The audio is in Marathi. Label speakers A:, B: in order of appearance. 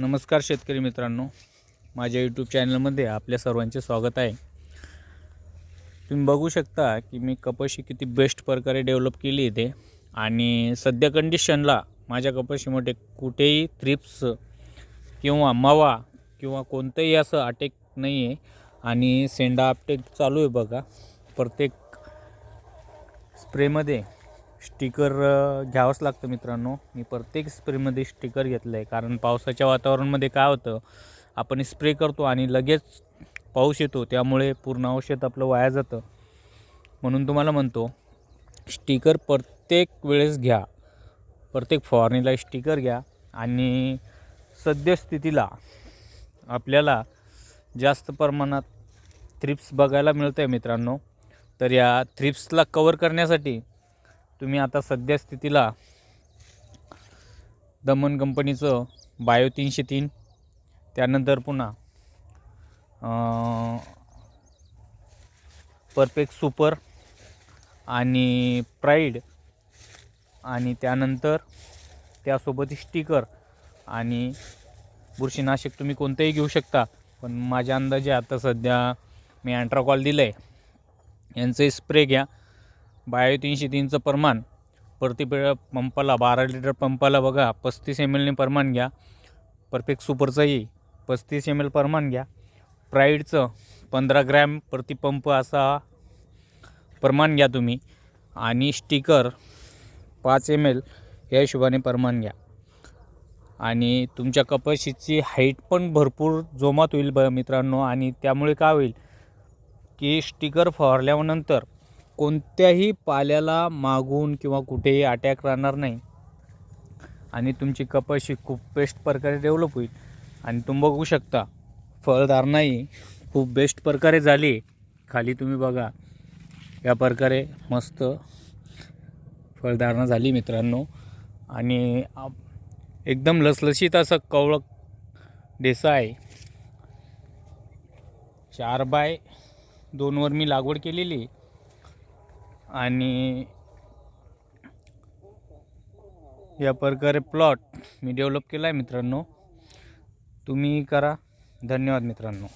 A: नमस्कार शेतकरी मित्रांनो, माझ्या यूट्यूब चॅनलमध्ये आपल्या सर्वांचे स्वागत आहे। तुम्ही बघू शकता की मी कपाशी किती बेस्ट प्रकारे डेव्हलप केली इथे आणि सध्या कंडिशनला माझ्या कपाशीमध्ये कुठेही थ्रिप्स किंवा मावा किंवा कोणतेही असं अटॅक नाही आहे आणि सेंडा अपटेक चालू आहे। बघा, प्रत्येक स्प्रेमध्ये स्टिकर घ्यावंच लागतं मित्रांनो। मी प्रत्येक स्प्रेमध्ये स्टिकर घेतलं आहे, कारण पावसाच्या वातावरणामध्ये काय होतं, आपण स्प्रे करतो आणि लगेच पाऊस येतो, त्यामुळे पूर्ण औषध आपलं वाया जातं। म्हणून तुम्हाला म्हणतो, स्टिकर प्रत्येक वेळेस घ्या, प्रत्येक फवारणीला स्टिकर घ्या। आणि सद्यस्थितीला आपल्याला जास्त प्रमाणात थ्रिप्स बघायला मिळतं आहे मित्रांनो। तर या थ्रिप्सला कवर करण्यासाठी तुम्ही आता सध्या स्थितीला दमन कंपनीचं बायो 303, त्यानंतर पुन्हा परफेक्ट सुपर आणि प्राईड, आणि त्यानंतर त्यासोबत स्टिकर आणि बुरशीनाशक तुम्ही कोणतेही घेऊ शकता। पण माझ्या अंदाजे आता सध्या मी अँट्राकॉल दिलं आहे, यांचे स्प्रे घ्या। बायो 303चं प्रमाण प्रति पंपाला 12 लिटर पंपाला बघा 35 ml ने प्रमाण घ्या। परफेक्ट सुपरचंही 35 ml प्रमाण घ्या। प्राईडचं 15 ग्रॅम प्रति पंप असा प्रमाण घ्या तुम्ही, आणि स्टिकर 5 ml या हिशोबाने प्रमाण घ्या। आणि तुमच्या कपाशीची हाईट पण भरपूर जोमात होईल मित्रांनो। आणि त्यामुळे काय होईल की स्टिकर फवारल्यानंतर कोणत्याही पाल्याला मागून किंवा कुठेही अटॅक राहणार नाही आणि तुमची कपाशी खूप बेस्ट प्रकारे डेव्हलप होईल। आणि तुम्ही बघू शकता, फळधारणाही खूप बेस्ट प्रकारे झाली। खाली तुम्ही बघा, या प्रकारे मस्त फळधारणा झाली मित्रांनो। आणि एकदम लसलशीत असं कवळक डेसा आहे। 4x2 वर मी लागवड केलेली आणि या प्रकारे प्लॉट मी डेव्हलप केला आहे मित्रांनो। तुम्ही करा। धन्यवाद मित्रांनो।